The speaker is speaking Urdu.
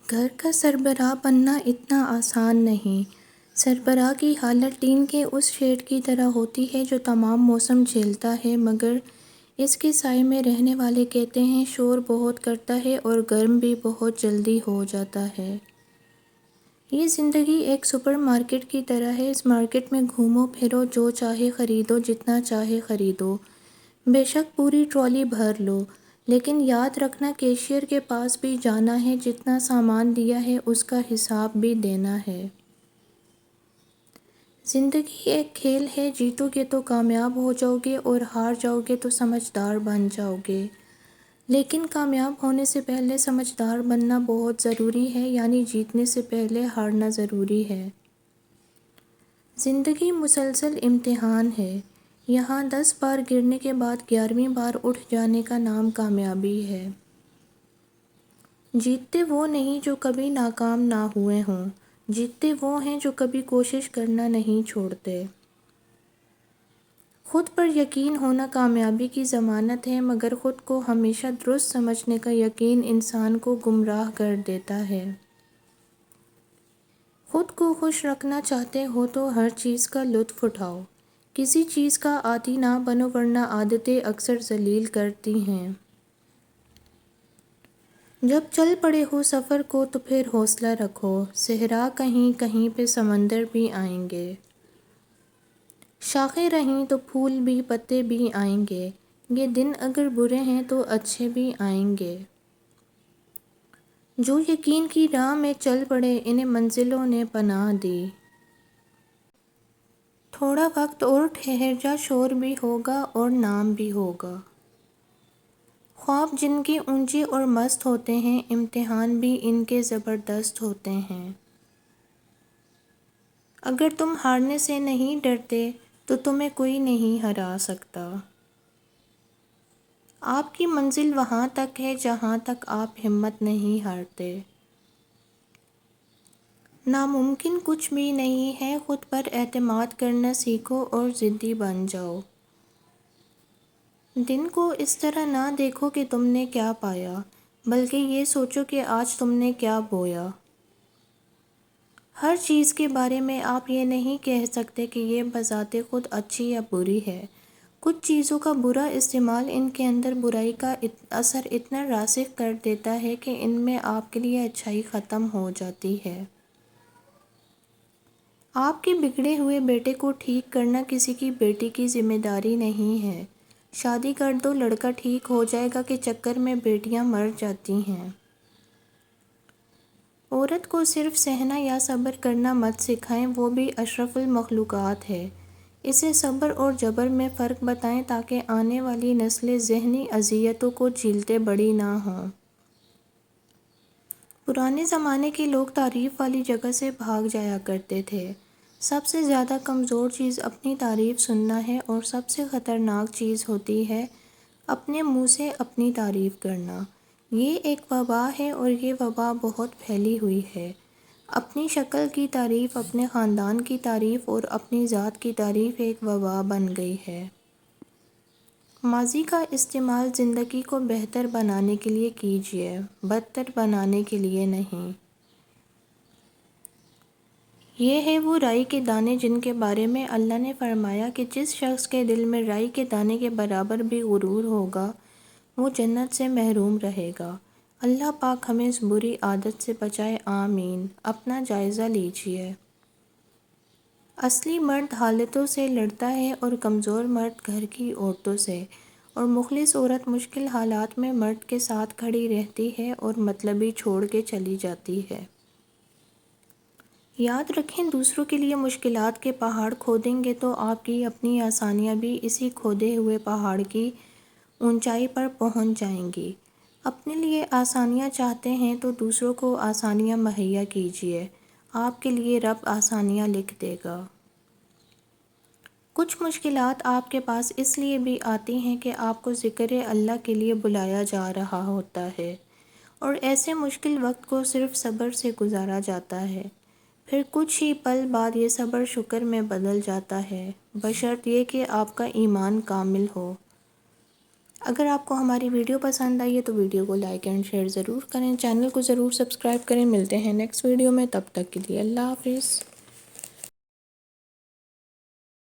گھر کا سربراہ بننا اتنا آسان نہیں۔ سربراہ کی حالت ٹین کے اس شیڈ کی طرح ہوتی ہے جو تمام موسم جھیلتا ہے، مگر اس کے سائے میں رہنے والے کہتے ہیں شور بہت کرتا ہے اور گرم بھی بہت جلدی ہو جاتا ہے۔ یہ زندگی ایک سپر مارکیٹ کی طرح ہے۔ اس مارکیٹ میں گھومو پھرو، جو چاہے خریدو، جتنا چاہے خریدو، بے شک پوری ٹرالی بھر لو، لیکن یاد رکھنا کیشیئر کے پاس بھی جانا ہے، جتنا سامان لیا ہے اس کا حساب بھی دینا ہے۔ زندگی ایک کھیل ہے، جیتو گے تو کامیاب ہو جاؤ گے اور ہار جاؤ گے تو سمجھدار بن جاؤ گے، لیکن کامیاب ہونے سے پہلے سمجھدار بننا بہت ضروری ہے، یعنی جیتنے سے پہلے ہارنا ضروری ہے۔ زندگی مسلسل امتحان ہے۔ یہاں 10 بار گرنے کے بعد 11ویں بار اٹھ جانے کا نام کامیابی ہے۔ جیتتے وہ نہیں جو کبھی ناکام نہ ہوئے ہوں، جیتتے وہ ہیں جو کبھی کوشش کرنا نہیں چھوڑتے۔ خود پر یقین ہونا کامیابی کی ضمانت ہے، مگر خود کو ہمیشہ درست سمجھنے کا یقین انسان کو گمراہ کر دیتا ہے۔ خود کو خوش رکھنا چاہتے ہو تو ہر چیز کا لطف اٹھاؤ۔ کسی چیز کا عادی نہ بنو، ورنہ عادتیں اکثر ذلیل کرتی ہیں۔ جب چل پڑے ہو سفر کو تو پھر حوصلہ رکھو، صحرا کہیں کہیں پہ سمندر بھی آئیں گے۔ شاخیں رہیں تو پھول بھی، پتے بھی آئیں گے۔ یہ دن اگر برے ہیں تو اچھے بھی آئیں گے۔ جو یقین کی راہ میں چل پڑے، انہیں منزلوں نے پناہ دی۔ تھوڑا وقت اور ٹھہر جا، شور بھی ہوگا اور نام بھی ہوگا۔ خواب جن کے اونچے اور مست ہوتے ہیں، امتحان بھی ان کے زبردست ہوتے ہیں۔ اگر تم ہارنے سے نہیں ڈرتے تو تمہیں کوئی نہیں ہرا سکتا۔ آپ کی منزل وہاں تک ہے جہاں تک آپ ہمت نہیں ہارتے۔ ناممکن کچھ بھی نہیں ہے، خود پر اعتماد کرنا سیکھو اور ضدی بن جاؤ۔ دن کو اس طرح نہ دیکھو کہ تم نے کیا پایا، بلکہ یہ سوچو کہ آج تم نے کیا بویا۔ ہر چیز کے بارے میں آپ یہ نہیں کہہ سکتے کہ یہ بذات خود اچھی یا بری ہے۔ کچھ چیزوں کا برا استعمال ان کے اندر برائی کا اثر اتنا راسخ کر دیتا ہے کہ ان میں آپ کے لیے اچھائی ختم ہو جاتی ہے۔ آپ کے بگڑے ہوئے بیٹے کو ٹھیک کرنا کسی کی بیٹی کی ذمہ داری نہیں ہے۔ شادی کر دو، لڑکا ٹھیک ہو جائے گا کے چکر میں بیٹیاں مر جاتی ہیں۔ عورت کو صرف سہنا یا صبر کرنا مت سکھائیں، وہ بھی اشرف المخلوقات ہے۔ اسے صبر اور جبر میں فرق بتائیں تاکہ آنے والی نسلیں ذہنی اذیتوں کو جھیلتے بڑی نہ ہوں۔ پرانے زمانے کے لوگ تعریف والی جگہ سے بھاگ جایا کرتے تھے۔ سب سے زیادہ کمزور چیز اپنی تعریف سننا ہے، اور سب سے خطرناک چیز ہوتی ہے اپنے منہ سے اپنی تعریف کرنا۔ یہ ایک وبا ہے اور یہ وبا بہت پھیلی ہوئی ہے۔ اپنی شکل کی تعریف، اپنے خاندان کی تعریف اور اپنی ذات کی تعریف ایک وبا بن گئی ہے۔ ماضی کا استعمال زندگی کو بہتر بنانے کے لیے کیجیے، بدتر بنانے کے لیے نہیں۔ یہ ہے وہ رائی کے دانے جن کے بارے میں اللہ نے فرمایا کہ جس شخص کے دل میں رائی کے دانے کے برابر بھی غرور ہوگا، وہ جنت سے محروم رہے گا۔ اللہ پاک ہمیں اس بری عادت سے بچائے، آمین۔ اپنا جائزہ لیجیے۔ اصلی مرد حالتوں سے لڑتا ہے اور کمزور مرد گھر کی عورتوں سے، اور مخلص عورت مشکل حالات میں مرد کے ساتھ کھڑی رہتی ہے اور مطلبی چھوڑ کے چلی جاتی ہے۔ یاد رکھیں، دوسروں کے لیے مشکلات کے پہاڑ کھودیں گے تو آپ کی اپنی آسانیاں بھی اسی کھودے ہوئے پہاڑ کی اونچائی پر پہنچ جائیں گی۔ اپنے لیے آسانیاں چاہتے ہیں تو دوسروں کو آسانیاں مہیا کیجیے، آپ کے لیے رب آسانیاں لکھ دے گا۔ کچھ مشکلات آپ کے پاس اس لیے بھی آتی ہیں کہ آپ کو ذکر اللہ کے لیے بلایا جا رہا ہوتا ہے، اور ایسے مشکل وقت کو صرف صبر سے گزارا جاتا ہے۔ پھر کچھ ہی پل بعد یہ صبر شکر میں بدل جاتا ہے، بشرط یہ کہ آپ کا ایمان کامل ہو۔ اگر آپ کو ہماری ویڈیو پسند آئی ہے تو ویڈیو کو لائک اینڈ شیئر ضرور کریں، چینل کو ضرور سبسکرائب کریں۔ ملتے ہیں نیکسٹ ویڈیو میں، تب تک کے لیے اللہ حافظ۔